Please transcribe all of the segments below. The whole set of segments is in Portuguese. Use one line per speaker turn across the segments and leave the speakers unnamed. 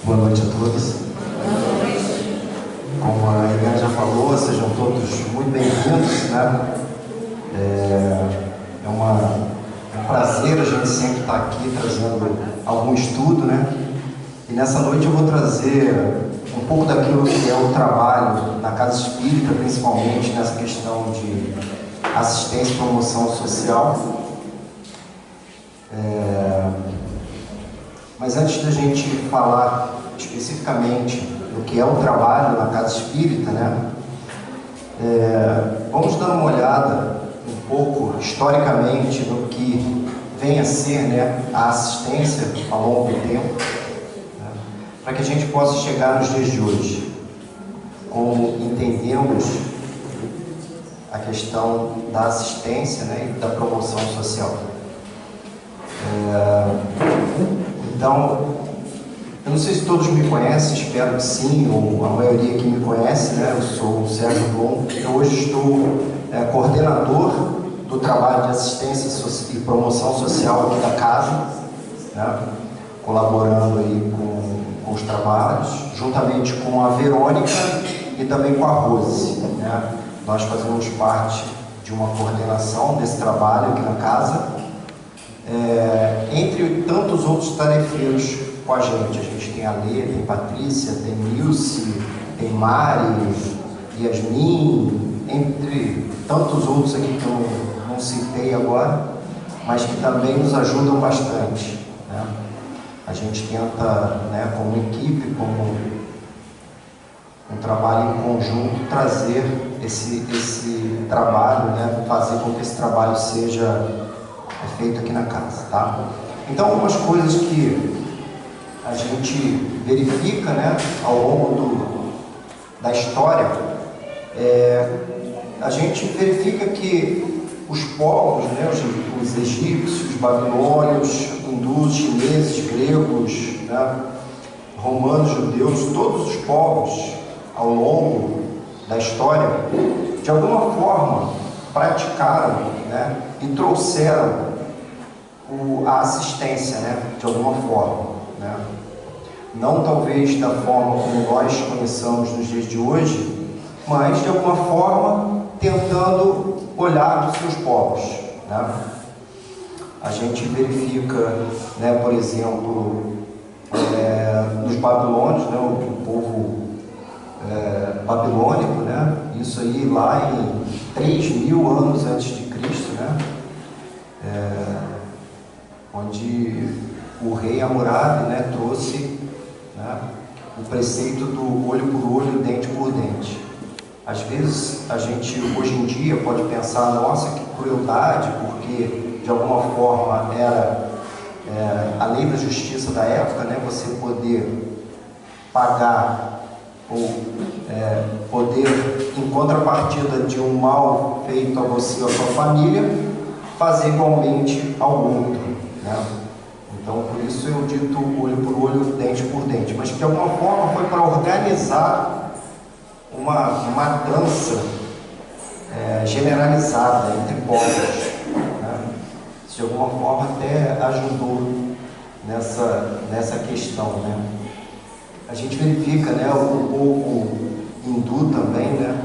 Boa noite a todos. Como a Helena já falou, sejam todos muito bem-vindos, né? É um prazer a gente sempre estar aqui trazendo algum estudo, né? E nessa noite eu vou trazer um pouco daquilo que é o trabalho na Casa Espírita, principalmente nessa questão de assistência e promoção social. Mas antes da gente falar especificamente do que é o trabalho na Casa Espírita, né, vamos dar uma olhada um pouco historicamente no que vem a ser, né, a assistência ao longo do tempo, né, para que a gente possa chegar nos dias de hoje, como entendemos a questão da assistência, né, e da promoção social. Então, eu não sei se todos me conhecem, espero que sim, ou a maioria que me conhece, né? Eu sou o Sérgio Blum, eu hoje estou coordenador do trabalho de assistência e promoção social aqui da casa, né? Colaborando aí com os trabalhos, juntamente com a Verônica e também com a Rose, né? Nós fazemos parte de uma coordenação desse trabalho aqui na casa. Entre tantos outros tarefeiros com a gente tem a Lê, tem Patrícia, tem Nilce, tem Mari, Yasmin, entre tantos outros aqui que eu não citei agora, mas que também nos ajudam bastante, né? A gente tenta, né, como equipe, como um trabalho em conjunto, trazer esse trabalho, né, fazer com que esse trabalho seja feito aqui na casa, tá? Então, algumas coisas que a gente verifica, né, ao longo da história, a gente verifica que os povos, né, os egípcios, babilônios, hindus, chineses, gregos, né, romanos, judeus, todos os povos ao longo da história, de alguma forma, praticaram, né, e trouxeram a assistência, né, de alguma forma, né? Não talvez da forma como nós conhecemos nos dias de hoje, mas de alguma forma tentando olhar para os seus povos, né? A gente verifica, né, por exemplo, nos babilônios, né, o povo babilônico, né? Isso aí lá em 3.000 anos antes de Cristo, né? Onde o rei Hammurabi, né, trouxe, né, o preceito do olho por olho, dente por dente. Às vezes a gente hoje em dia pode pensar, nossa, que crueldade, porque de alguma forma era a lei da justiça da época, né, você poder pagar ou poder, em contrapartida de um mal feito a você ou a sua família, fazer igualmente ao outro, né? Então, por isso eu dito olho por olho, dente por dente, mas de alguma forma foi para organizar uma matança generalizada entre povos, né? Isso de alguma forma até ajudou nessa questão, né? A gente verifica, né, o povo hindu também, né,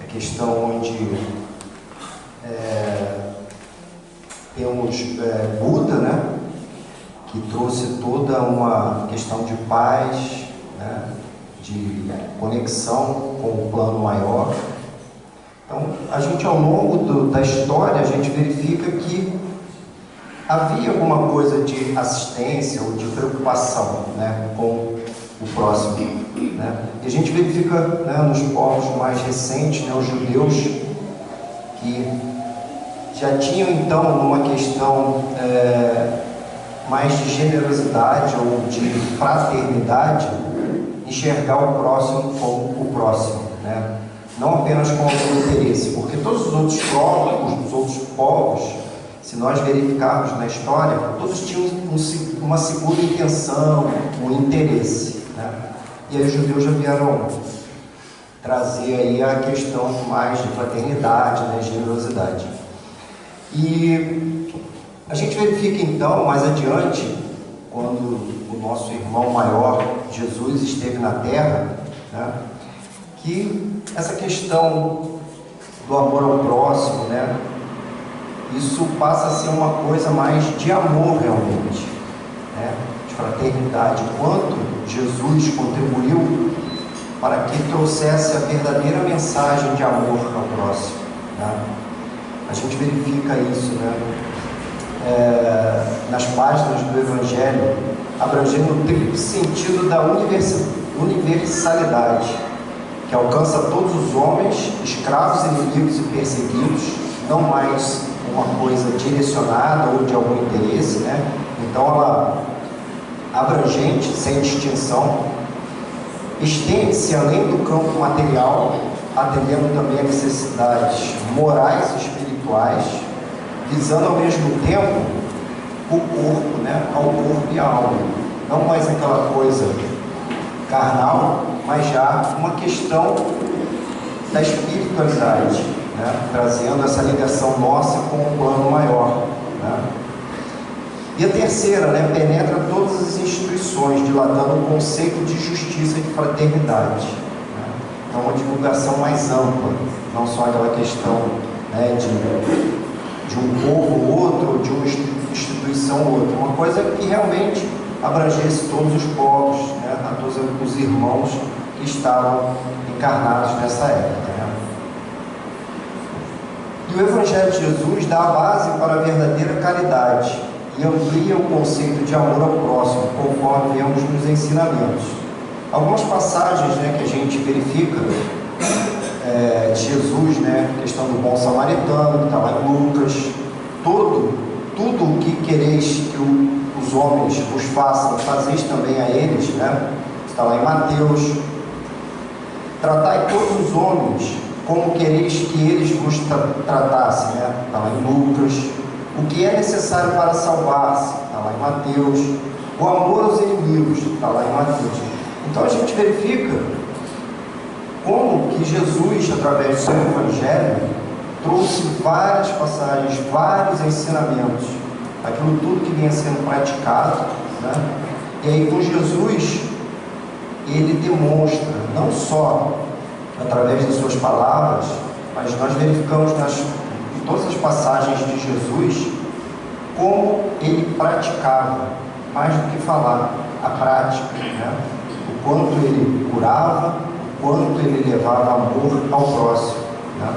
a questão onde temos Buda, né, que trouxe toda uma questão de paz, né, de conexão com o plano maior. Então, a gente ao longo da história, a gente verifica que havia alguma coisa de assistência ou de preocupação, né, com o próximo, né? E a gente verifica, né, nos povos mais recentes, né, os judeus, que já tinham então uma questão mais de generosidade ou de fraternidade, enxergar o próximo como o próximo, né? Não apenas como o interesse, porque todos os outros povos, se nós verificarmos na história, todos tinham uma segunda intenção, um interesse, né? E aí os judeus já vieram trazer aí a questão mais de fraternidade, né, generosidade. E a gente verifica então, mais adiante, quando o nosso irmão maior, Jesus, esteve na terra, né, que essa questão do amor ao próximo, né, isso passa a ser uma coisa mais de amor realmente, né, de fraternidade. Quanto Jesus contribuiu para que trouxesse a verdadeira mensagem de amor ao próximo, né? A gente verifica isso, né, nas páginas do Evangelho, abrangendo o triplo sentido da universalidade, que alcança todos os homens, escravos, inimigos e perseguidos, não mais uma coisa direcionada ou de algum interesse, né? Então ela abrangente, sem distinção, estende-se além do campo material, atendendo também a necessidades morais e espirituais, visando ao mesmo tempo o corpo, né, ao corpo e à alma. Não mais aquela coisa carnal, mas já uma questão da espiritualidade, né, trazendo essa ligação nossa com o plano maior, né. E a terceira, né, penetra todas as instituições, dilatando o conceito de justiça e de fraternidade, né. Então, uma divulgação mais ampla, não só aquela questão, né, de um povo ou outro, de uma instituição ou outra, uma coisa que realmente abrangesse todos os povos, né, a todos os irmãos que estavam encarnados nessa época, né. E o Evangelho de Jesus dá a base para a verdadeira caridade e amplia o conceito de amor ao próximo, conforme vemos nos ensinamentos. Algumas passagens, né, que a gente verifica de Jesus, né, a questão do bom samaritano, que está lá em Lucas, tudo o que quereis que os homens vos façam, fazeis também a eles, né, está lá em Mateus. Tratai todos os homens como quereis que eles vos tratassem, né, está lá em Lucas. O que é necessário para salvar-se, está lá em Mateus. O amor aos inimigos, está lá em Mateus. Então a gente verifica como que Jesus, através do seu Evangelho, trouxe várias passagens, vários ensinamentos, aquilo tudo que vinha sendo praticado, né? E aí com Jesus, ele demonstra, não só através das suas palavras, mas nós verificamos em todas as passagens de Jesus, como ele praticava, mais do que falar, a prática, né? O quanto ele curava, o quanto ele levava amor ao próximo, né?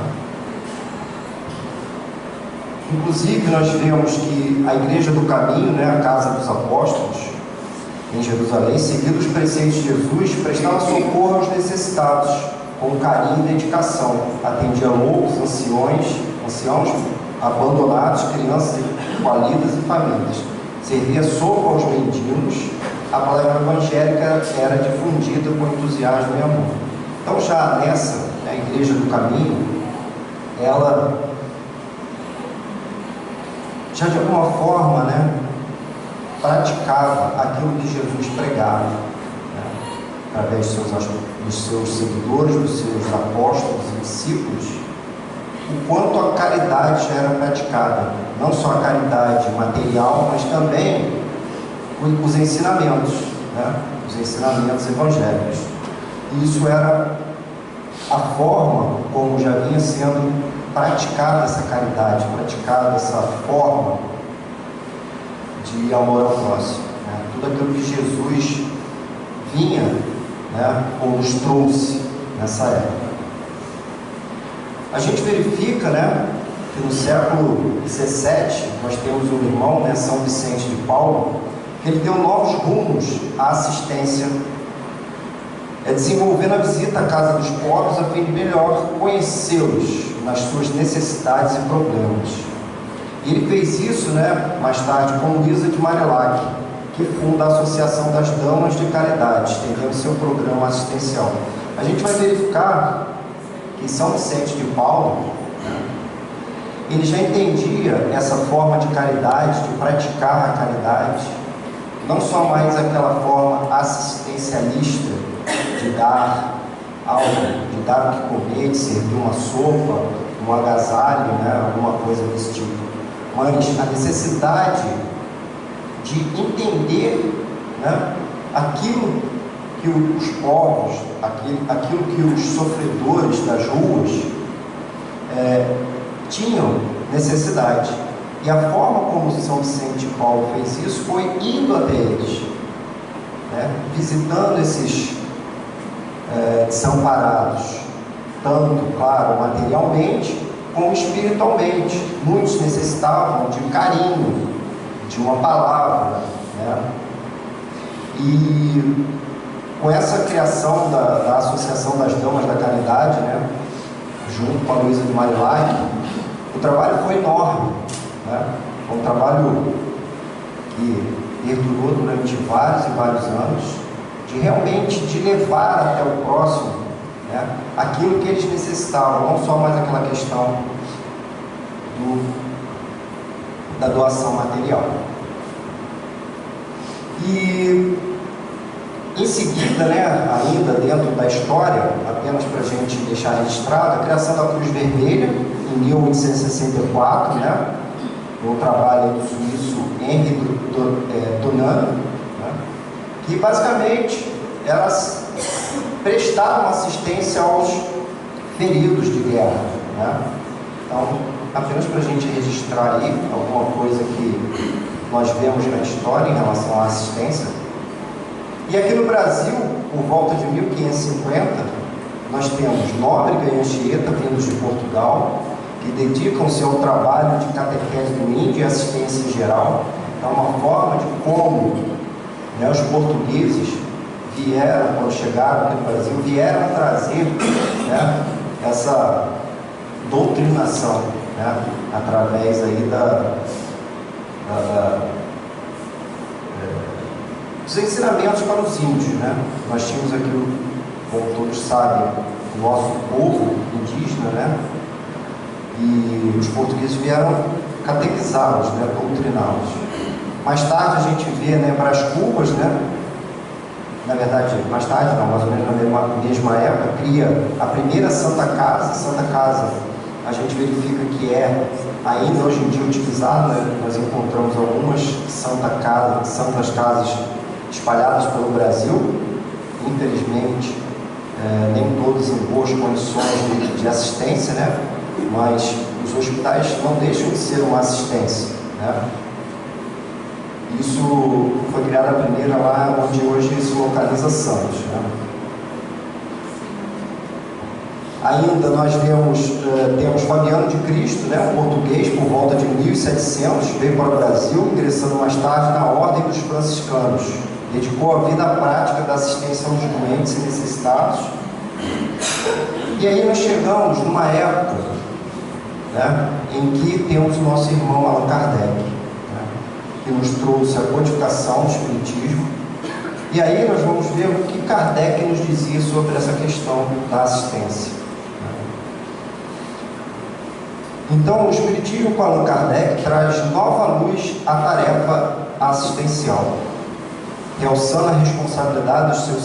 Inclusive nós vemos que a Igreja do Caminho, né, a Casa dos Apóstolos, em Jerusalém, seguindo os preceitos de Jesus, prestava socorro aos necessitados, com carinho e dedicação, atendia loucos, anciãos abandonados, crianças falidas e famílias, servia sopa aos mendigos. A palavra evangélica era difundida com entusiasmo e amor. Então já nessa, a Igreja do Caminho, ela já de alguma forma, né, praticava aquilo que Jesus pregava, né, através dos seus seguidores, dos seus apóstolos e discípulos, o quanto a caridade já era praticada, não só a caridade material, mas também os ensinamentos, né, os ensinamentos evangélicos. E isso era a forma como já vinha sendo praticada essa caridade, praticada essa forma de amor ao próximo, né? Tudo aquilo que Jesus vinha, né, ou nos trouxe nessa época. A gente verifica, né, que no século XVII nós temos um irmão, né, São Vicente de Paulo, que ele deu novos rumos à assistência, desenvolvendo a visita à casa dos pobres a fim de melhor conhecê-los nas suas necessidades e problemas. E ele fez isso, né, mais tarde com Luísa de Marilac, que funda a Associação das Damas de Caridade, estendendo seu programa assistencial. A gente vai verificar que São Vicente de Paulo, né, ele já entendia essa forma de caridade, de praticar a caridade, não só mais aquela forma assistencialista de dar algo, de dar o que comer, de servir uma sopa, um agasalho, né, alguma coisa desse tipo, mas a necessidade de entender, né, aquilo que os povos, aquilo que os sofredores das ruas tinham necessidade. E a forma como São Vicente de Paulo fez isso foi indo até eles, né, visitando esses desamparados, tanto, claro, materialmente como espiritualmente. Muitos necessitavam de carinho, de uma palavra, né? E com essa criação da Associação das Damas da Caridade, né, junto com a Luísa de Marilac, o trabalho foi enorme, né? Foi um trabalho que perdurou durante vários e vários anos, de realmente de levar até o próximo, né, aquilo que eles necessitavam, não só mais aquela questão da doação material. E em seguida, né, ainda dentro da história, apenas para a gente deixar registrado, a criação da Cruz Vermelha em 1864, né, no trabalho do suíço Henri Dunant, né, que basicamente elas prestaram assistência aos feridos de guerra, né? Então, apenas para a gente registrar aí alguma coisa que nós vemos na história em relação à assistência. E aqui no Brasil, por volta de 1550, nós temos Nóbrega e Anchieta, vindos de Portugal, que dedicam-se ao trabalho de catequese do índio e assistência em geral. Então, uma forma de como, né, os portugueses vieram, quando chegaram aqui no Brasil, vieram trazer, né, essa doutrinação, né, através aí dos ensinamentos para os índios, né? Nós tínhamos aqui, como todos sabem, o nosso povo indígena, né? E os portugueses vieram catequizá-los, né, doutriná-los. Mais tarde a gente vê, né, Brás Cubas, né? Na verdade, mais tarde, não, mais ou menos na mesma época, cria a primeira Santa Casa. Santa Casa, a gente verifica que é ainda hoje em dia utilizada, né? Nós encontramos algumas santas casas espalhadas pelo Brasil, infelizmente, nem todas em boas condições de assistência, né? Mas os hospitais não deixam de ser uma assistência, né? Isso foi criada a primeira lá onde hoje se localiza Santos, né? Ainda nós temos Fabiano de Cristo, né, um português, por volta de 1700, veio para o Brasil, ingressando mais tarde na Ordem dos Franciscanos. Dedicou a vida à prática da assistência aos doentes e necessitados. E aí nós chegamos numa época, né, em que temos o nosso irmão Allan Kardec, né, que nos trouxe a codificação do Espiritismo. E aí nós vamos ver o que Kardec nos dizia sobre essa questão da assistência. Então, o Espiritismo com Allan Kardec traz nova luz à tarefa assistencial, realçando a responsabilidade dos seus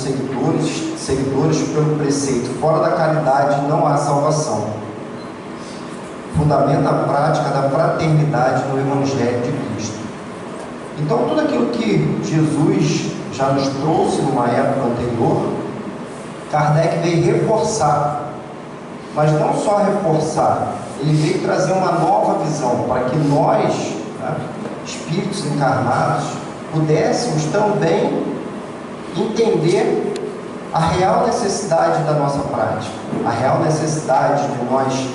seguidores pelo preceito: fora da caridade não há salvação. Fundamenta a prática da fraternidade no Evangelho de Cristo. Então, tudo aquilo que Jesus já nos trouxe numa época anterior, Kardec veio reforçar, mas não só reforçar, ele veio trazer uma nova visão para que nós, né, espíritos encarnados, pudéssemos também entender a real necessidade da nossa prática, a real necessidade de nós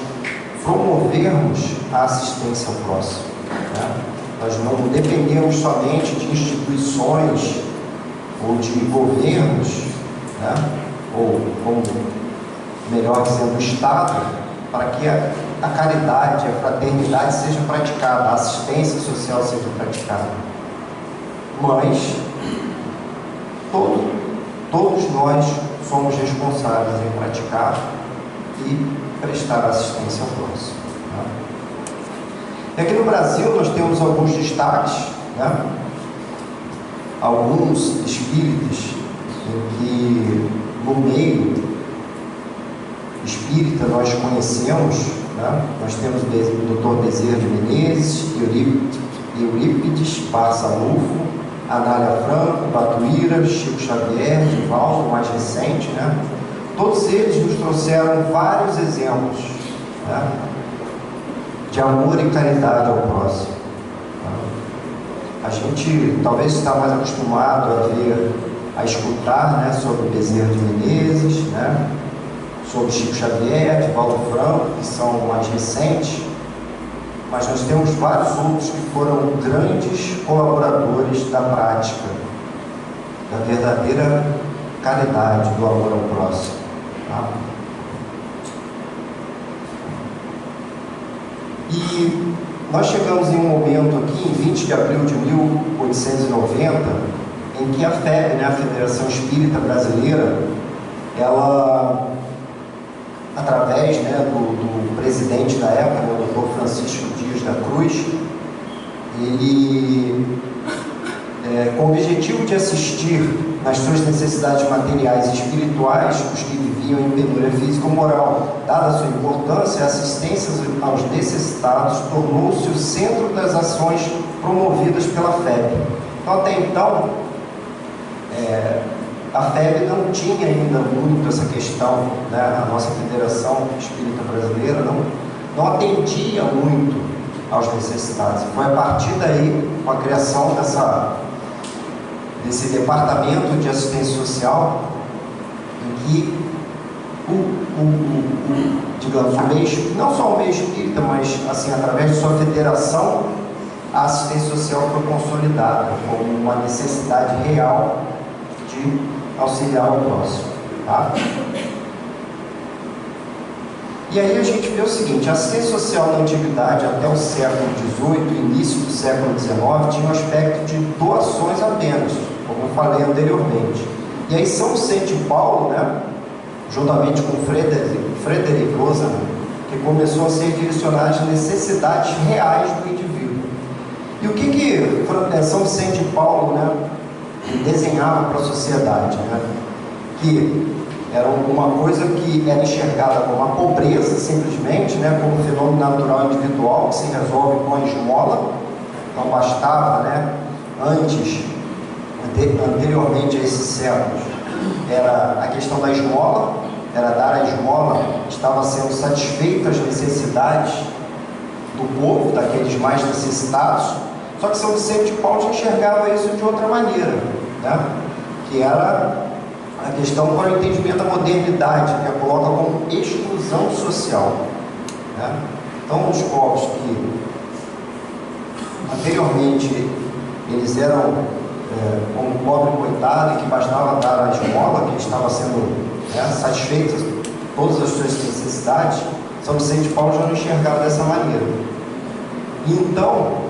promovermos a assistência ao próximo, né? Nós não dependemos somente de instituições ou de governos, né, ou, como melhor dizendo, o Estado, para que a caridade, a fraternidade seja praticada, a assistência social seja praticada. Mas todos nós somos responsáveis em praticar e prestar assistência ao próximo, né? E aqui no Brasil nós temos alguns destaques, né? Alguns espíritas em que no meio espírita nós conhecemos, né? Nós temos o Dr. Bezerra de Menezes, Eurípides, Barçanufo, Anália Franco, Batuíra, Chico Xavier, Divaldo, mais recente, né? Todos eles nos trouxeram vários exemplos, né, de amor e caridade ao próximo. A gente talvez está mais acostumado a escutar, né, sobre Bezerra de Menezes, né, sobre Chico Xavier, Divaldo Franco, que são mais recentes, mas nós temos vários outros que foram grandes colaboradores da prática, da verdadeira caridade, do amor ao próximo. Tá? E nós chegamos em um momento aqui, em 20 de abril de 1890, em que a FEB, né, a Federação Espírita Brasileira, ela, através, né, do presidente da época, o Dr. Francisco Dias da Cruz, ele, com o objetivo de assistir nas suas necessidades materiais e espirituais os que viviam em penúria física ou moral. Dada a sua importância, a assistência aos necessitados tornou-se o centro das ações promovidas pela FEB. Então, até então, a FEB não tinha ainda muito essa questão, né? A nossa Federação Espírita Brasileira não atendia muito aos necessitados. Foi a partir daí, com a criação desse departamento de assistência social, em que digamos, o meio, não só o meio espírita, mas assim, através de sua federação, a assistência social foi consolidada como uma necessidade real de auxiliar o próximo. Tá? E aí a gente vê o seguinte: a assistência social na antiguidade, até o século XVIII, início do século XIX, tinha um aspecto de doações apenas, como eu falei anteriormente. E aí São Vicente de Paulo, né, juntamente com Frederic Rosen, que começou a ser direcionado às necessidades reais do indivíduo. E o que São Vicente de Paulo, né, desenhava para a sociedade, né? Que era uma coisa que era enxergada como a pobreza, simplesmente, né, como um fenômeno natural individual que se resolve com a esmola. Então bastava, né, anteriormente a esses séculos, era a questão da esmola, era dar a esmola, estava sendo satisfeitas as necessidades do povo, daqueles mais necessitados. Só que São Vicente de Paulo já enxergava isso de outra maneira, né, que era a questão para o entendimento da modernidade, que a coloca como exclusão social, né? Então, os povos que anteriormente eles eram como pobre coitado, e que bastava dar a esmola, que estava sendo, né, satisfeitas todas as suas necessidades, São Vicente de Paulo já não enxergava dessa maneira. E então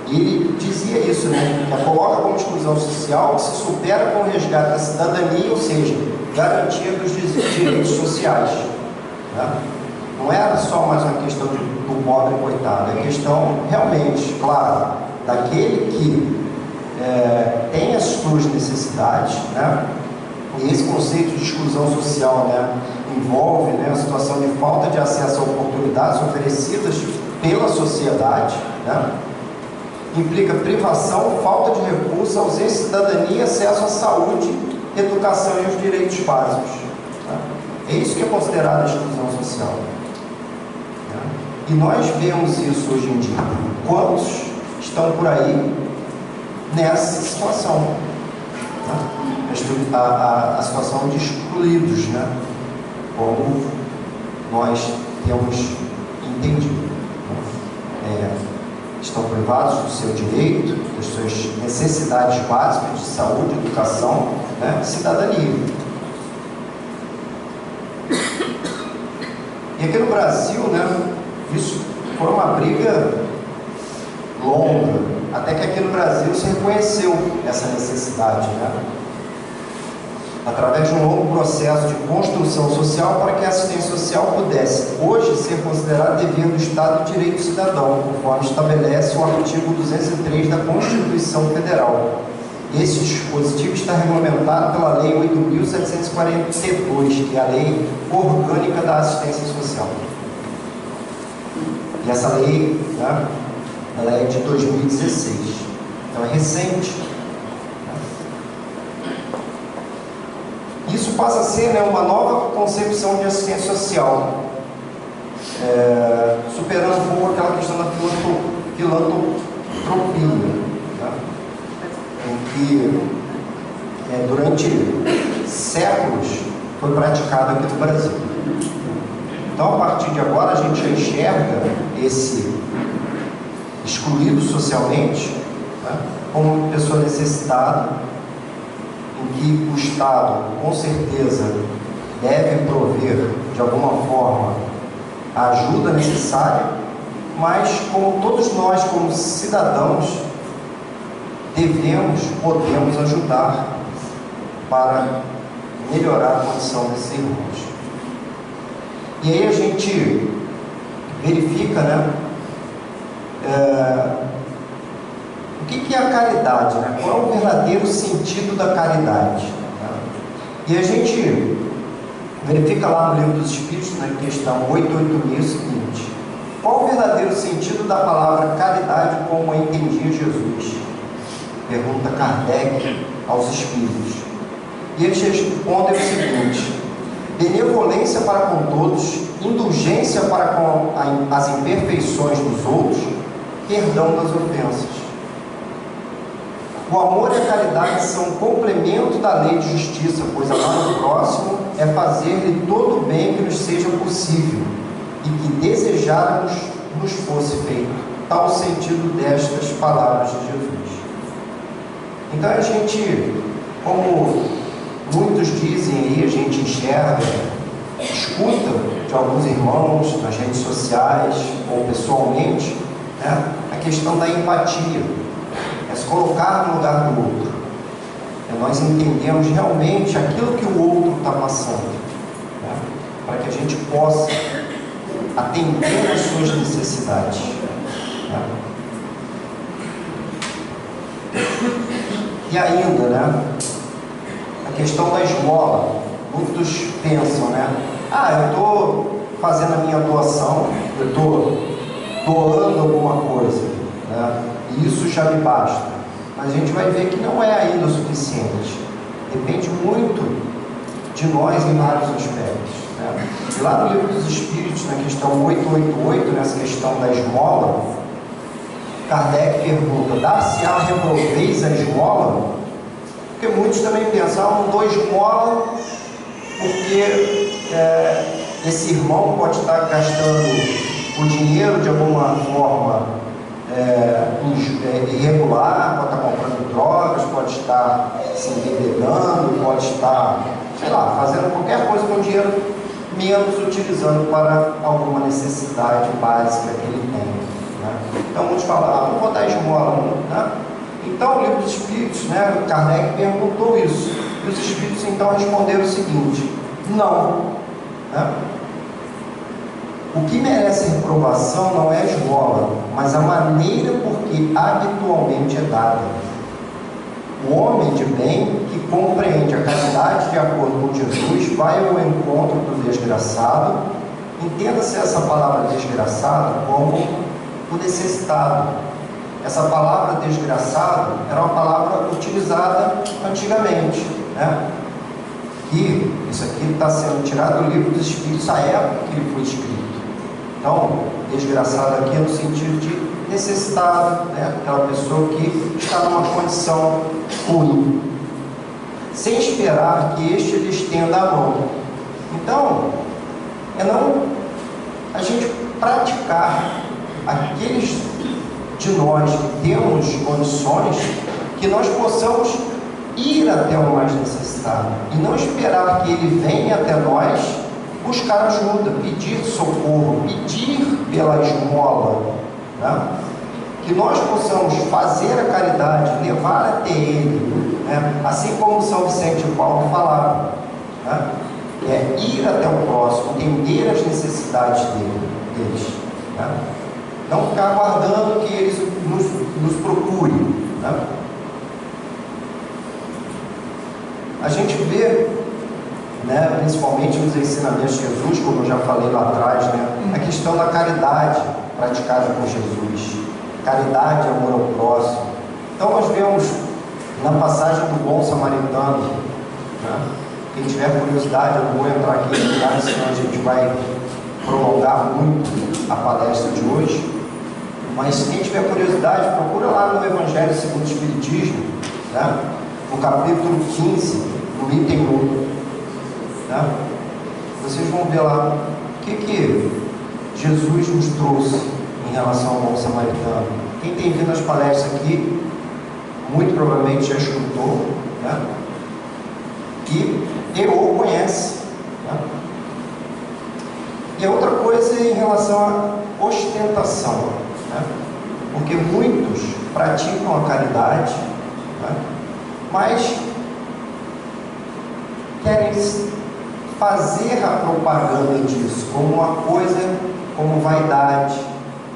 ele dizia isso, né, que a coloca como exclusão social, que se supera com o resgate da cidadania, ou seja, garantia dos direitos sociais, né? Não era só mais uma questão do pobre coitado, é questão realmente, claro, daquele que tem as suas necessidades, né? E esse conceito de exclusão social, né, envolve, né, a situação de falta de acesso a oportunidades oferecidas pela sociedade, né? Implica privação, falta de recursos, ausência de cidadania, acesso à saúde, educação e os direitos básicos. Tá? É isso que é considerado a exclusão social. Tá? E nós vemos isso hoje em dia. Quantos estão por aí nessa situação? Tá? A situação de excluídos, né? Como nós temos entendido. Estão privados do seu direito, das suas necessidades básicas de saúde, educação, né, cidadania. E aqui no Brasil, né, isso foi uma briga longa, até que aqui no Brasil se reconheceu essa necessidade, né, através de um longo processo de construção social para que a assistência social pudesse hoje ser considerada dever do Estado de direito cidadão, conforme estabelece o artigo 203 da Constituição Federal. Esse dispositivo está regulamentado pela Lei 8.742, que é a Lei Orgânica da Assistência Social. E essa lei, né, ela é de 2016, então é recente. Isso passa a ser, né, uma nova concepção de assistência social, superando um pouco aquela questão da filantropia, né, em que durante séculos foi praticado aqui no Brasil. Então, a partir de agora, a gente já enxerga esse excluído socialmente, né, como uma pessoa necessitada, em que o Estado, com certeza, deve prover, de alguma forma, a ajuda necessária, mas como todos nós, como cidadãos, podemos ajudar para melhorar a condição desses irmãos. E aí a gente verifica, né, o que é a caridade, né? Qual é o verdadeiro sentido da caridade? Né? E a gente verifica lá no Livro dos Espíritos, na questão 886, o seguinte: qual o verdadeiro sentido da palavra caridade como a entendia Jesus? Pergunta Kardec aos Espíritos. E eles respondem o seguinte: benevolência para com todos, indulgência para com as imperfeições dos outros, perdão das ofensas. O amor e a caridade são um complemento da lei de justiça, pois amar o próximo é fazer-lhe todo o bem que nos seja possível e que desejáramos nos fosse feito. Tal o sentido destas palavras de Jesus. Então a gente, como muitos dizem aí, a gente enxerga, escuta de alguns irmãos nas redes sociais ou pessoalmente, né, a questão da empatia, é se colocar no lugar do outro, nós entendemos realmente aquilo que o outro está passando, né, para que a gente possa atender às suas necessidades, né. E ainda, né, a questão da esmola. Muitos pensam, né, eu estou fazendo a minha doação, eu estou doando alguma coisa, né, e isso já me basta. Mas a gente vai ver que não é ainda o suficiente. Depende muito de nós em vários aspectos, né. E lá no Livro dos Espíritos, na questão 888, nessa questão da esmola, Kardec pergunta: dar-se-á reproveis a esmola? Porque muitos também pensam, não dou esmola porque esse irmão pode estar gastando o dinheiro de alguma forma irregular, pode estar comprando drogas, pode estar se embebedando, pode estar, sei lá, fazendo qualquer coisa com dinheiro, menos utilizando para alguma necessidade básica que ele tem, né? Então muitos falam, não vou dar esmola, né? Então o Livro dos Espíritos, né, Kardec perguntou isso, e os Espíritos então responderam o seguinte: não, né? O que merece reprovação não é a esmola, mas a maneira por que habitualmente é dada. O homem de bem que compreende a caridade de acordo com Jesus vai ao encontro do desgraçado. Entenda-se essa palavra desgraçado como o necessitado. Essa palavra desgraçado era uma palavra utilizada antigamente, né? Que isso aqui está sendo tirado do Livro dos Espíritos à época que ele foi escrito. Então, desgraçado aqui é no sentido de necessitado, né? Aquela pessoa que está numa condição ruim, sem esperar que este lhe estenda a mão. Então, não a gente praticar aqueles de nós que temos condições, que nós possamos ir até o mais necessitado e não esperar que ele venha até nós buscar ajuda, pedir socorro, pedir pela esmola, né? Que nós possamos fazer a caridade, levar até ele, né? Assim como São Vicente de Paulo falava, né? Ir até o próximo, entender as necessidades deles, né? Não ficar aguardando que eles nos procurem, né? A gente vê, né, principalmente nos ensinamentos de Jesus, como eu já falei lá atrás, né, a questão da caridade praticada por Jesus. caridade e amor ao próximo. Então nós vemos na passagem do bom samaritano, né? Quem tiver curiosidade, eu não vou entrar aqui em detalhes, senão a gente vai prolongar muito a palestra de hoje. Mas quem tiver curiosidade, procura lá no Evangelho segundo o Espiritismo, né? No capítulo 15, no item 1. Né? Vocês vão ver lá o que Jesus nos trouxe em relação ao bom samaritano. Quem tem vindo às palestras aqui, muito provavelmente já escutou, né? E ou conhece. Né? E a outra coisa é em relação à ostentação, né? Porque muitos praticam a caridade, né? Mas querem fazer a propaganda disso como uma coisa, como vaidade,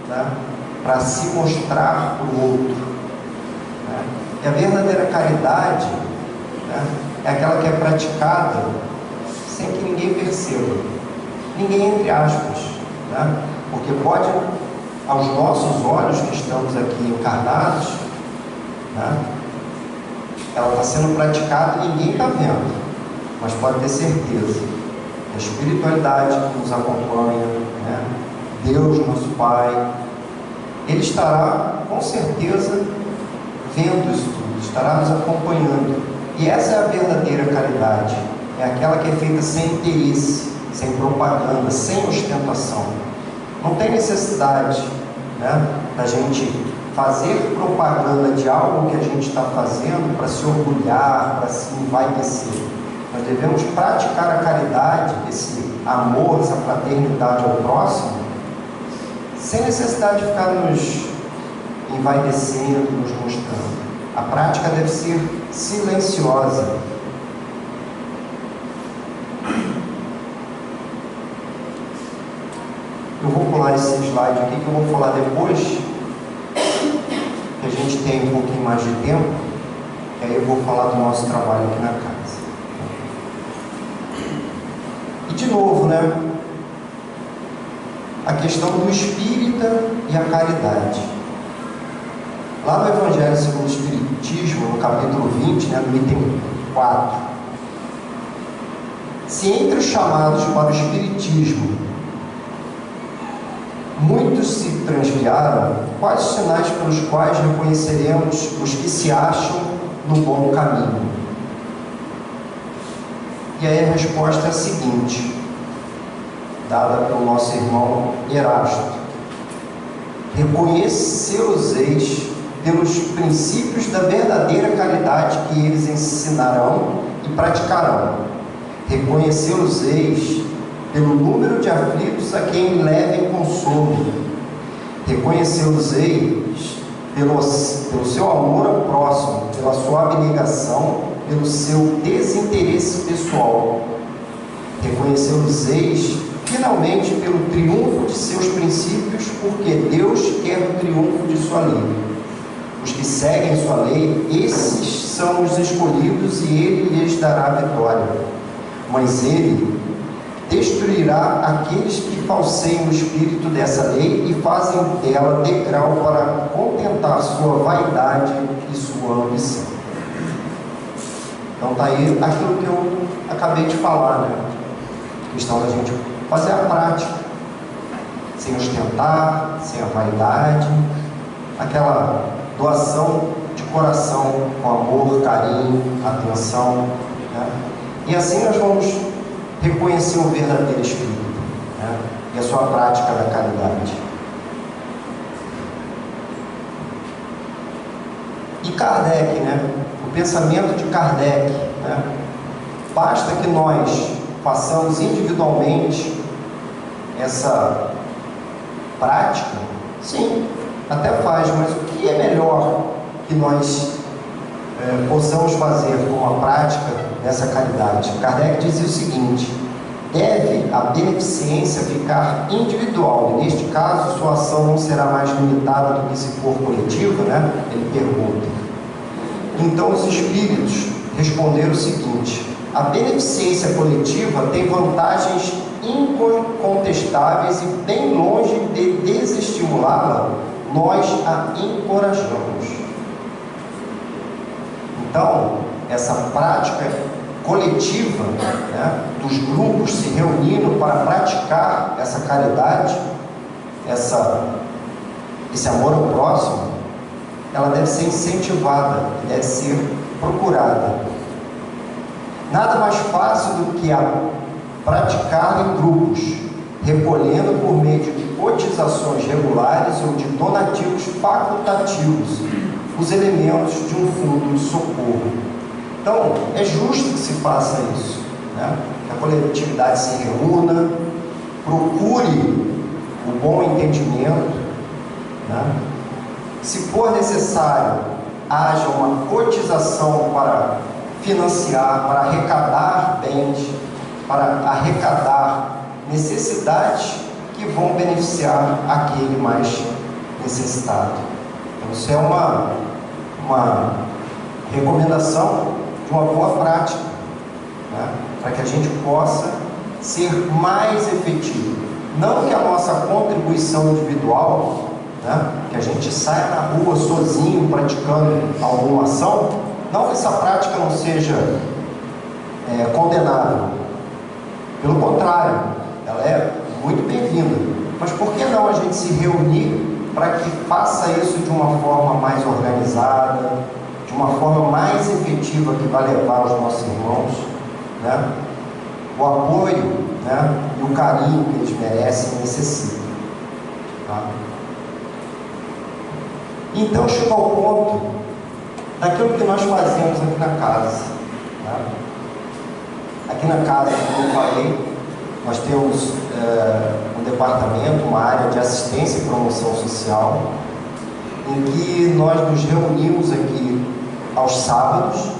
né? Para se mostrar para o outro, né? E a verdadeira caridade, né? É aquela que é praticada sem que ninguém perceba, ninguém entre aspas, né? Porque pode, aos nossos olhos que estamos aqui encarnados, né? Ela está sendo praticada e ninguém está vendo, mas pode ter certeza, a espiritualidade que nos acompanha, né? Deus, nosso Pai, Ele estará com certeza vendo isso tudo, estará nos acompanhando. E essa é a verdadeira caridade, é aquela que é feita sem interesse, sem propaganda, sem ostentação. Não tem necessidade, né, da gente fazer propaganda de algo que a gente está fazendo para se orgulhar, para se envaidecer. Nós devemos praticar a caridade, esse amor, essa fraternidade ao próximo, sem necessidade de ficar nos envaidecendo, nos mostrando. A prática deve ser silenciosa. Eu vou pular esse slide aqui, que eu vou falar depois, que a gente tem um pouquinho mais de tempo, e aí eu vou falar do nosso trabalho aqui na casa. E de novo, né? A questão do espírita e a caridade. Lá no Evangelho segundo o Espiritismo, no capítulo 20, né, no item 4, se entre os chamados para o Espiritismo muitos se transviaram, quais os sinais pelos quais reconheceremos os que se acham no bom caminho? E aí a resposta é a seguinte, dada pelo nosso irmão Erasto: reconhecê-los-eis pelos princípios da verdadeira caridade que eles ensinarão e praticarão. Reconhecê-los-eis pelo número de aflitos a quem levem consolo. Reconhecê-los-eis pelo seu amor ao próximo, pela sua abnegação, pelo seu desinteresse pessoal. Reconhecê-los-eis finalmente pelo triunfo de seus princípios, porque Deus quer o triunfo de sua lei. Os que seguem sua lei, esses são os escolhidos, e Ele lhes dará a vitória. Mas Ele destruirá aqueles que falseiam o espírito dessa lei e fazem dela degrau para contentar sua vaidade e sua ambição. Então está aí aquilo que eu acabei de falar, né? A questão da gente fazer a prática, sem ostentar, sem a vaidade, aquela doação de coração, com amor, carinho, atenção, né? E assim nós vamos reconhecer o verdadeiro espírito, né? E a sua prática da caridade. E Kardec, né? O pensamento de Kardec, né? Basta que nós façamos individualmente essa prática, sim, até faz, mas o que é melhor que nós possamos fazer com a prática dessa caridade? Kardec dizia o seguinte: deve a beneficência ficar individual, e neste caso sua ação não será mais limitada do que se for coletiva, né? Ele pergunta. Então os espíritos responderam o seguinte: a beneficência coletiva tem vantagens incontestáveis e bem longe de desestimulá-la, nós a encorajamos. Então, essa prática coletiva, né, dos grupos se reunindo para praticar essa caridade, esse amor ao próximo, ela deve ser incentivada, deve ser procurada. Nada mais fácil do que praticar em grupos, recolhendo por meio de cotizações regulares ou de donativos facultativos os elementos de um fundo de socorro. Então, é justo que se faça isso, né? Que a coletividade se reúna, procure o bom entendimento, né? Se for necessário, haja uma cotização para financiar, para arrecadar bens, para arrecadar necessidades que vão beneficiar aquele mais necessitado. Então, isso é uma recomendação de uma boa prática, né? Para que a gente possa ser mais efetivo. Não que a nossa contribuição individual, né, que a gente saia na rua sozinho praticando alguma ação, não que essa prática não seja condenável. Pelo contrário, ela é muito bem-vinda. Mas por que não a gente se reunir para que faça isso de uma forma mais organizada, de uma forma mais efetiva, que vai levar os nossos irmãos, né, o apoio, né, e o carinho que eles merecem e necessitam, tá? Então chega ao ponto daquilo que nós fazemos aqui na casa, tá? Aqui na casa, como eu falei, nós temos um departamento, uma área de assistência e promoção social, em que nós nos reunimos aqui aos sábados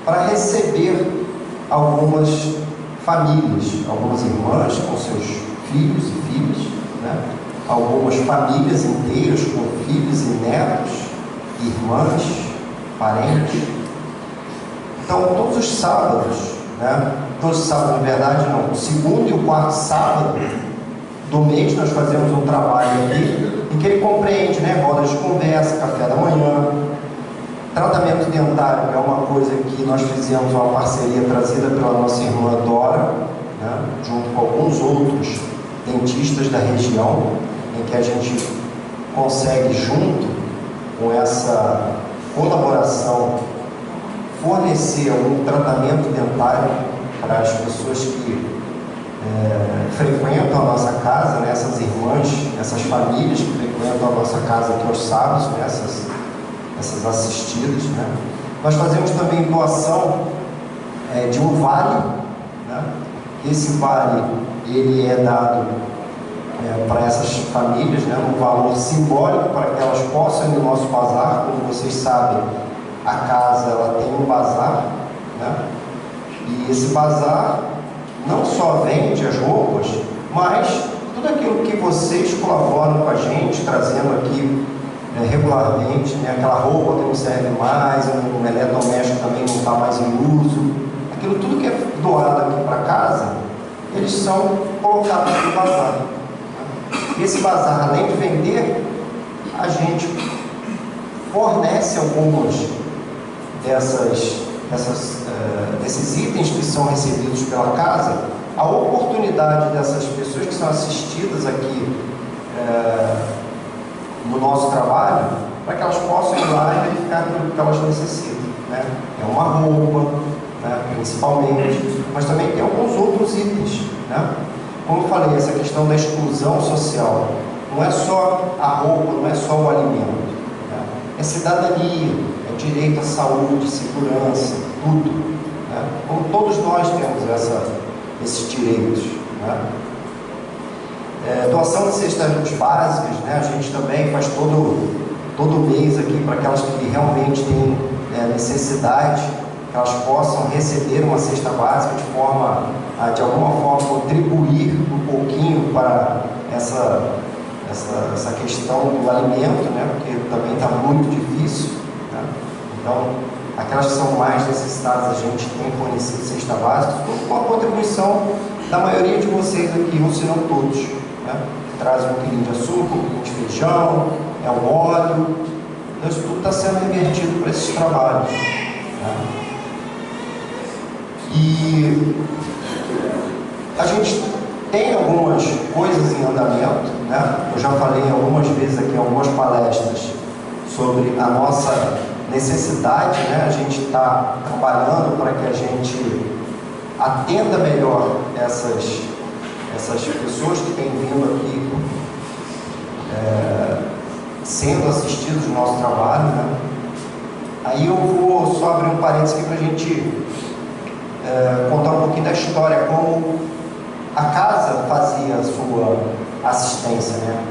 para receber algumas famílias, algumas irmãs com seus filhos e filhas, né? Algumas famílias inteiras com filhos e netos, irmãs, parentes. Então, todos os sábados, né? Todos os sábados, na verdade, não. O segundo e o quarto sábado do mês nós fazemos um trabalho aqui em que ele compreende, né, rodas de conversa, café da manhã, tratamento dentário, que é uma coisa que nós fizemos uma parceria trazida pela nossa irmã Dora, né, junto com alguns outros dentistas da região, em que a gente consegue, junto com essa colaboração, fornecer algum tratamento dentário para as pessoas que frequentam a nossa casa, né, essas irmãs, essas famílias que frequentam a nossa casa aqui aos sábados, né, essas assistidas, né. Nós fazemos também doação de um vale, né. Esse vale ele é dado para essas famílias, né, um valor simbólico para que elas possam ir no nosso bazar. Como vocês sabem, a casa ela tem um bazar, né, e esse bazar não só vende as roupas, mas tudo aquilo que vocês colaboram com a gente, trazendo aqui regularmente, né, aquela roupa que não serve mais, um eletrodoméstico também não está mais em uso, aquilo tudo que é doado aqui para casa, eles são colocados no bazar. E esse bazar, além de vender, a gente fornece algumas desses itens que são recebidos pela casa, a oportunidade dessas pessoas que são assistidas aqui no nosso trabalho, para que elas possam ir lá e verificar aquilo que elas necessitam, né? É uma roupa, né, principalmente, mas também tem alguns outros itens, né? Como eu falei, essa questão da exclusão social, não é só a roupa, não é só o alimento, né? É cidadania, é direito à saúde, segurança, tudo, né? Como todos nós temos esses direitos, né? Doação de cestas básicas, né? A gente também faz todo mês aqui para aquelas que realmente têm necessidade, que elas possam receber uma cesta básica de forma a, de alguma forma, contribuir um pouquinho para essa questão do alimento, né? Porque também está muito difícil, né? Então, aquelas que são mais necessitadas, a gente tem fornecido cesta básica, com a contribuição da maioria de vocês aqui, ou se não todos, né? Trazem um quilinho de açúcar, um quilinho de feijão, é o óleo. Então, isso tudo está sendo revertido para esses trabalhos, né? E a gente tem algumas coisas em andamento, né? Eu já falei algumas vezes aqui em algumas palestras sobre a nossa necessidade, né? A gente está trabalhando para que a gente atenda melhor essas pessoas que têm vindo aqui sendo assistidos no nosso trabalho, né? Aí eu vou só abrir um parênteses aqui para a gente contar um pouquinho da história, como a casa fazia a sua assistência, né?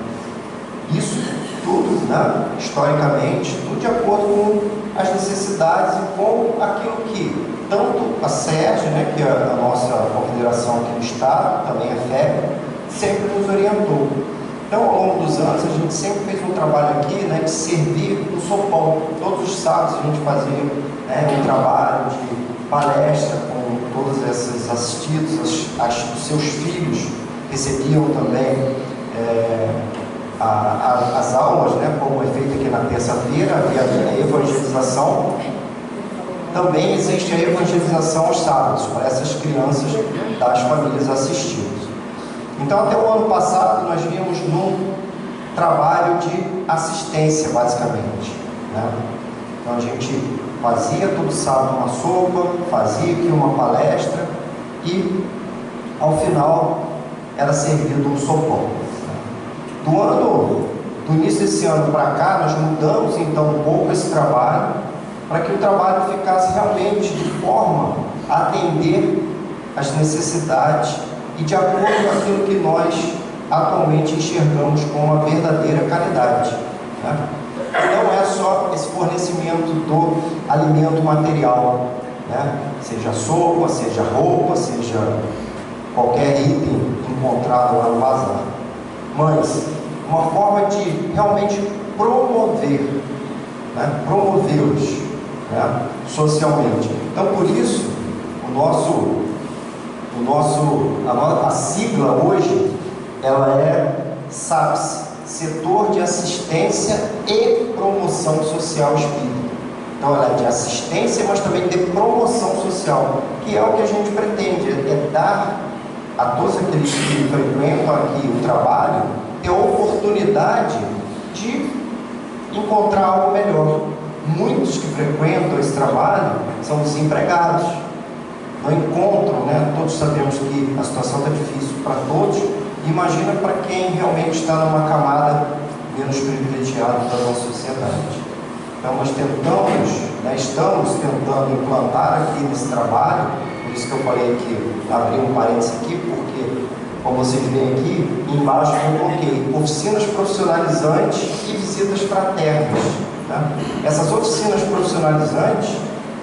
Isso tudo, né, historicamente, tudo de acordo com as necessidades e com aquilo que tanto a SERJ, né, que é a nossa confederação aqui no estado, também a FEB, sempre nos orientou. Então, ao longo dos anos, a gente sempre fez um trabalho aqui, né, de servir no sopão. Todos os sábados a gente fazia, né, um trabalho de palestra com todos esses assistidos, os seus filhos recebiam também as aulas, né, como é feito aqui na terça-feira, havia a evangelização. Também existe a evangelização aos sábados, para essas crianças das famílias assistidas. Então, até o ano passado, nós vimos num trabalho de assistência, basicamente, né? Então, a gente fazia todo sábado uma sopa, fazia aqui uma palestra e, ao final, era servido um sopão. Do início desse ano para cá, nós mudamos, então, um pouco esse trabalho, para que o trabalho ficasse realmente de forma a atender as necessidades e de acordo com aquilo que nós atualmente enxergamos como a verdadeira caridade, né? Não é só esse fornecimento do alimento material, né? Seja sopa, seja roupa, seja qualquer item encontrado lá no bazar, mas uma forma de realmente promover, né? Promovê-los, né, socialmente. Então, por isso, a sigla hoje, ela é SAPS, Setor de Assistência e Promoção Social Espírita. Então, ela é de assistência, mas também de promoção social, que é o que a gente pretende, é dar a todos aqueles que frequentam aqui o trabalho, ter a oportunidade de encontrar algo melhor. Muitos que frequentam esse trabalho são desempregados, não encontram, né? Todos sabemos que a situação está difícil para todos. Imagina para quem realmente está numa camada menos privilegiada da nossa sociedade. Então, nós tentamos, né, estamos tentando implantar aqui nesse trabalho, por isso que eu falei que abri um parênteses aqui, porque, como vocês veem aqui, embaixo eu coloquei oficinas profissionalizantes e visitas fraternas. Essas oficinas profissionalizantes,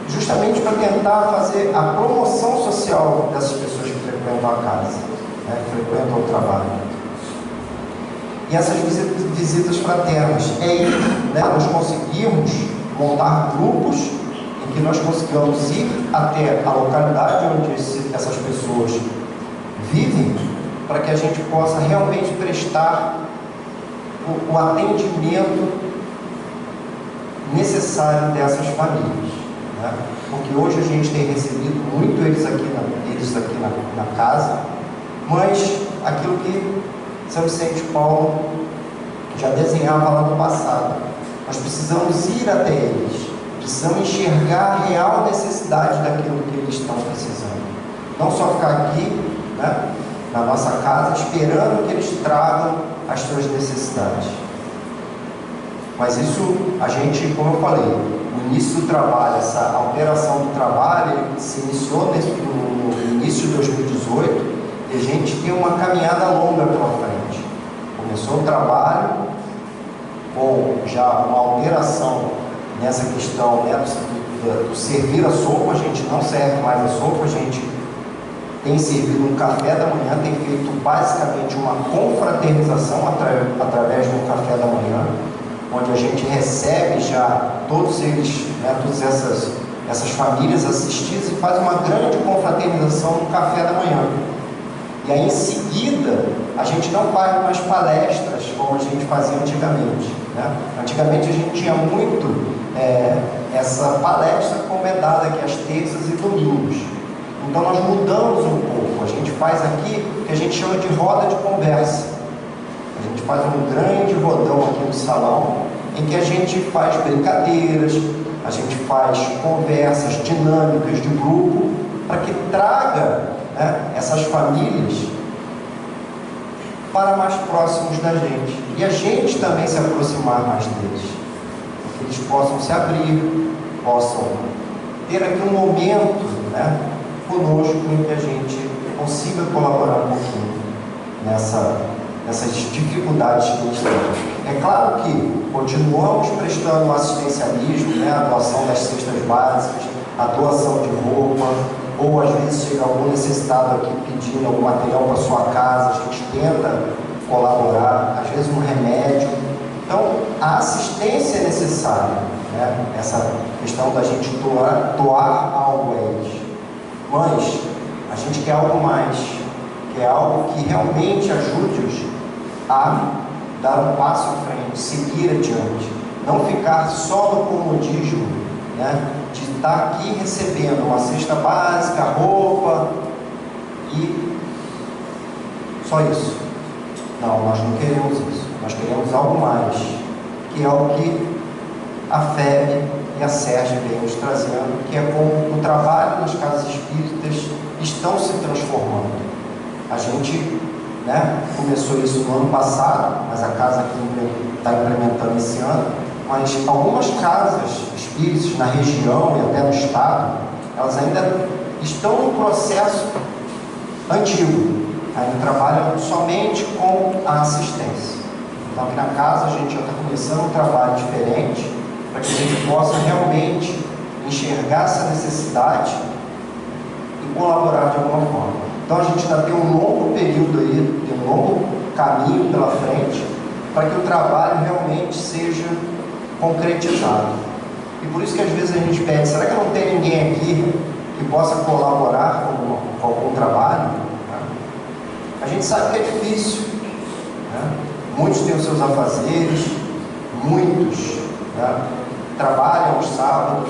justamente para tentar fazer a promoção social dessas pessoas que frequentam a casa, né, que frequentam o trabalho. E essas visitas fraternas, né, nós conseguimos montar grupos em que nós conseguimos ir até a localidade onde essas pessoas vivem, para que a gente possa realmente prestar o atendimento necessário dessas famílias, né? Porque hoje a gente tem recebido muito eles aqui na casa, mas aquilo que São Vicente de Paulo já desenhava lá no passado, nós precisamos ir até eles, precisamos enxergar a real necessidade daquilo que eles estão precisando, não só ficar aqui, né, na nossa casa esperando que eles tragam as suas necessidades. Mas isso, a gente, como eu falei, no início do trabalho, essa alteração do trabalho, se iniciou no início de 2018, e a gente tem uma caminhada longa pela frente. Começou o trabalho com já uma alteração nessa questão, né, do servir a sopa. A gente não serve mais a sopa, a gente tem servido um café da manhã, tem feito basicamente uma confraternização através de um café da manhã, onde a gente recebe já todos eles, né, todas essas famílias assistidas e faz uma grande confraternização no café da manhã. E aí, em seguida, a gente não faz mais palestras como a gente fazia antigamente. né? Antigamente a gente tinha muito essa palestra como é dada aqui às terças e domingos. Então nós mudamos um pouco. A gente faz aqui o que a gente chama de roda de conversa. A gente faz um grande rodão aqui no salão, em que a gente faz brincadeiras, a gente faz conversas dinâmicas de grupo, para que traga, né, essas famílias para mais próximos da gente. E a gente também se aproximar mais deles. Que eles possam se abrir, possam ter aqui um momento, né, conosco, em que a gente consiga colaborar um pouquinho nessas dificuldades que eles têm. É claro que continuamos prestando assistencialismo, né, a doação das cestas básicas, a doação de roupa, ou às vezes chega algum necessitado aqui pedindo algum material para sua casa, a gente tenta colaborar, às vezes um remédio. Então, a assistência é necessária, né? Essa questão da gente doar algo a eles. Mas a gente quer algo mais, quer algo que realmente ajude-os a dar um passo à frente, seguir adiante, não ficar só no comodismo, né, de estar aqui recebendo uma cesta básica, roupa e só isso. Não, nós não queremos isso. Nós queremos algo mais, que é o que a FEB e a SERJ vem nos trazendo, que é como o trabalho nas casas espíritas estão se transformando. A gente, né, começou isso no ano passado, mas a casa aqui está implementando esse ano, mas algumas casas espíritas na região e até no estado, elas ainda estão no processo antigo, ainda trabalham somente com a assistência. Então aqui na casa a gente já está começando um trabalho diferente, para que a gente possa realmente enxergar essa necessidade e colaborar de alguma forma. Então a gente ainda tem um longo período aí, tem um longo caminho pela frente, para que o trabalho realmente seja concretizado. E por isso que às vezes a gente pede, será que não tem ninguém aqui que possa colaborar com algum trabalho? A gente sabe que é difícil, né? Muitos têm os seus afazeres, muitos, né, trabalham aos sábados,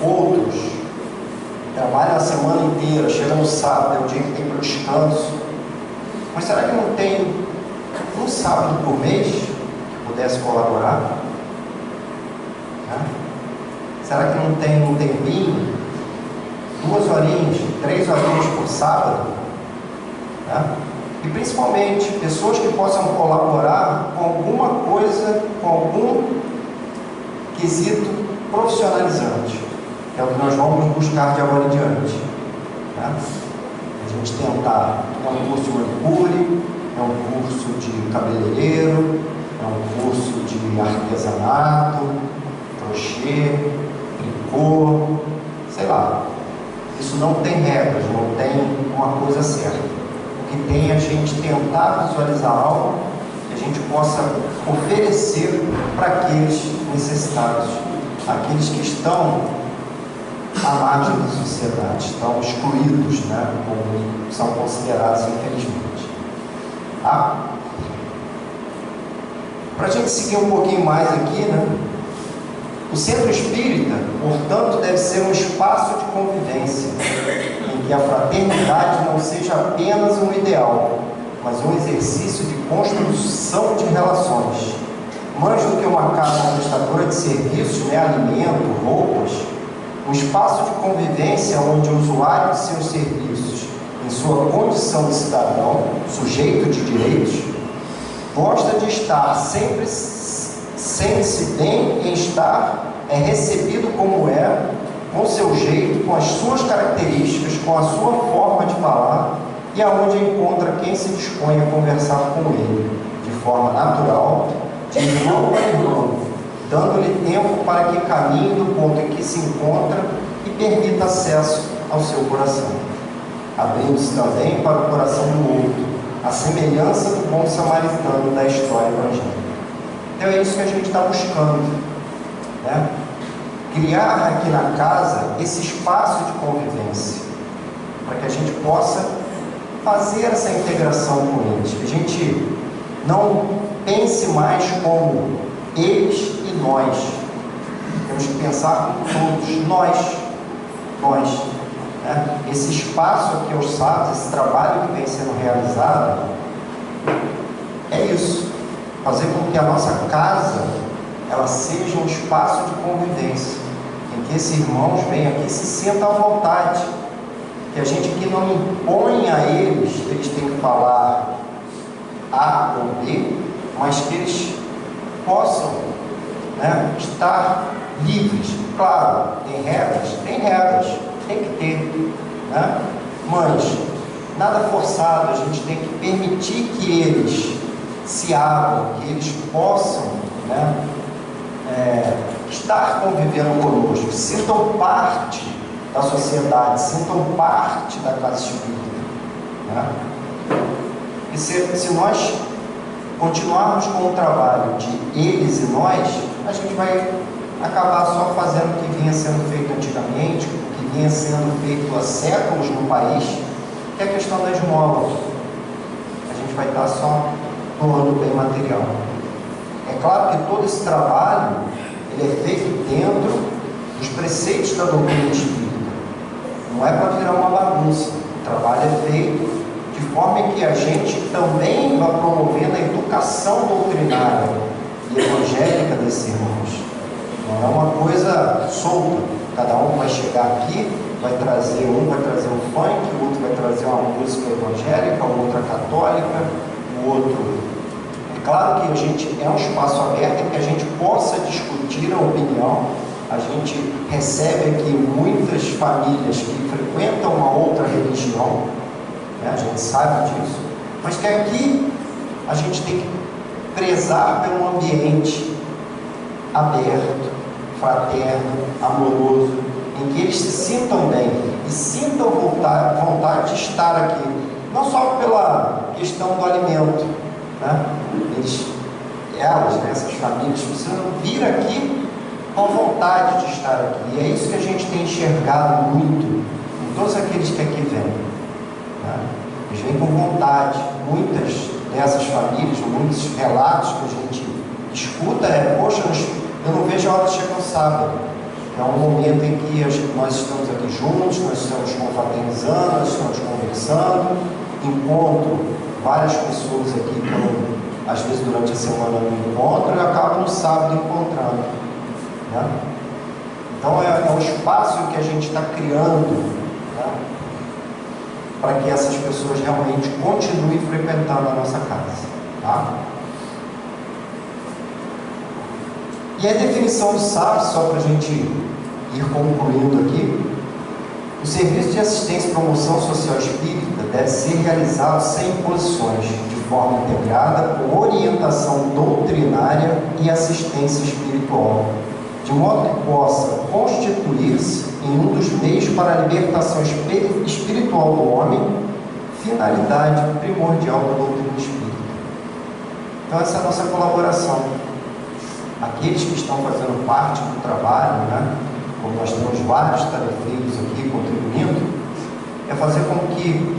outros trabalham a semana inteira, chega no sábado, é o dia que tem para o descanso. Mas será que não tem um sábado por mês que pudesse colaborar? Né? Será que não tem um tempinho, 2 horinhas, 3 horinhas por sábado? Né? E principalmente pessoas que possam colaborar com alguma coisa, com algum quesito profissionalizante. É o que nós vamos buscar de agora em diante. Né? A gente tentar, é um curso de manicure, é um curso de cabeleireiro, é um curso de artesanato, crochê, tricô, sei lá. Isso não tem regras, não tem uma coisa certa. O que tem é a gente tentar visualizar algo que a gente possa oferecer para aqueles necessitados, aqueles que estão à margem da sociedade, estão excluídos, né, como são considerados, infelizmente. Tá? Para a gente seguir um pouquinho mais aqui, né, o centro espírita, portanto, deve ser um espaço de convivência, em que a fraternidade não seja apenas um ideal, mas um exercício de construção de relações. Mais do que uma casa prestadora de serviços, né, alimento, roupas, um espaço de convivência onde o usuário de seus serviços, em sua condição de cidadão, sujeito de direitos, gosta de estar sempre, sente-se bem em estar, é recebido como é, com seu jeito, com as suas características, com a sua forma de falar, e aonde encontra quem se dispõe a conversar com ele, de forma natural, de irmão para irmão, dando-lhe tempo para que caminhe do ponto em que se encontra e permita acesso ao seu coração, abrindo-se também para o coração do outro, a semelhança do bom samaritano da história evangélica. Então é isso que a gente está buscando, né? Criar aqui na casa esse espaço de convivência, para que a gente possa fazer essa integração com eles, que a gente não pense mais como eles e nós. Temos que pensar como todos, nós. Né? Esse espaço aqui aos sábados, esse trabalho que vem sendo realizado, é isso. Fazer com que a nossa casa, ela seja um espaço de convivência, em que esses irmãos venham aqui e se sintam à vontade. Que a gente aqui não impõe a eles que eles têm que falar A ou B, mas que eles possam, né, estar livres. Claro, tem regras, tem que ter, né? Mas nada forçado, a gente tem que permitir que eles se abram, que eles possam, né, estar convivendo conosco, sintam parte da sociedade, sintam parte da casa espírita, né? E se nós continuarmos com o trabalho de eles e nós, a gente vai acabar só fazendo o que vinha sendo feito antigamente, o que vinha sendo feito há séculos no país, que é a questão da esmola. A gente vai estar só doando bem material. É claro que todo esse trabalho ele é feito dentro dos preceitos da doutrina espírita. Não é para virar uma bagunça. O trabalho é feito de forma que a gente também vai promovendo a educação doutrinária e evangélica desses irmãos. Não é uma coisa solta. Cada um vai chegar aqui, vai trazer um funk, o outro vai trazer uma música evangélica, o outro católica, o outro. É claro que a gente é um espaço aberto em que a gente possa discutir a opinião. A gente recebe aqui muitas famílias que frequentam uma outra religião, né? A gente sabe disso, mas que aqui a gente tem que prezar pelo ambiente aberto, fraterno, amoroso, em que eles se sintam bem e sintam vontade de estar aqui, não só pela questão do alimento, né? Elas, né, essas famílias precisam vir aqui com vontade de estar aqui, e é isso que a gente tem enxergado muito em todos aqueles que aqui vêm, né? Eles vêm com vontade. Muitas dessas famílias, muitos relatos que a gente escuta poxa, eu não vejo a hora de chegar no sábado. É um momento em que nós estamos aqui juntos, nós estamos confraternizando, nós estamos conversando, encontro várias pessoas aqui que eu, às vezes durante a semana não encontro, e acabo no sábado encontrando, né? Então é um espaço que a gente está criando, né, para que essas pessoas realmente continuem frequentando a nossa casa, tá? E a definição do sábado, só para a gente ir concluindo aqui: o serviço de assistência e promoção social espírita deve ser realizado sem imposições, de forma integrada, com orientação doutrinária e assistência espiritual, de modo que possa constituir-se em um dos meios para a libertação espiritual do homem, finalidade primordial da doutrina espírita. Então essa é a nossa colaboração. Aqueles que estão fazendo parte do trabalho, né, como nós temos vários tarefeiros aqui contribuindo, é fazer com que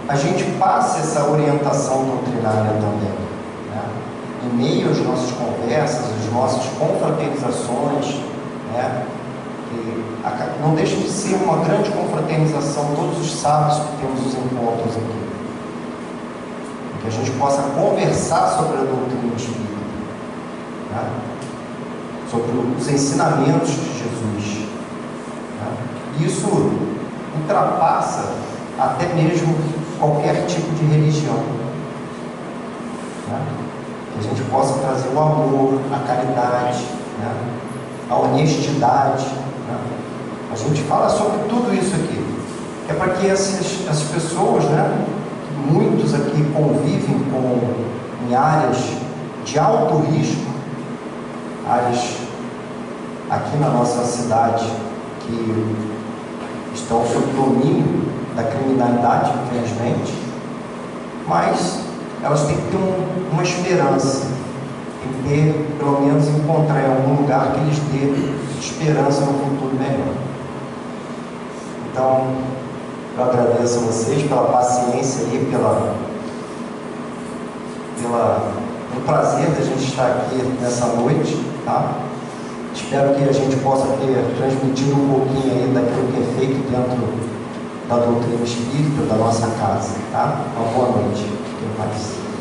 a gente passe essa orientação doutrinária também, né, em meio às nossas conversas, às nossas confraternizações, né, que não deixa de ser uma grande confraternização todos os sábados que temos os encontros aqui, que a gente possa conversar sobre a doutrina espírita, né, sobre os ensinamentos de Jesus, né. Isso ultrapassa até mesmo qualquer tipo de religião, né. Que a gente possa trazer o amor, a caridade, né, a honestidade, né. A gente fala sobre tudo isso aqui, é para que essas pessoas, né, muitos aqui convivem em áreas de alto risco, áreas aqui na nossa cidade que estão sob domínio da criminalidade, infelizmente, mas elas têm que ter uma esperança, tem que ter, pelo menos, encontrar em algum lugar que lhes dê esperança no futuro melhor. Então, eu agradeço a vocês pela paciência e pela o prazer da gente estar aqui nessa noite, tá? Espero que a gente possa ter transmitido um pouquinho aí daquilo que é feito dentro da doutrina espírita da nossa casa, tá? Uma boa noite. Fiquem em paz.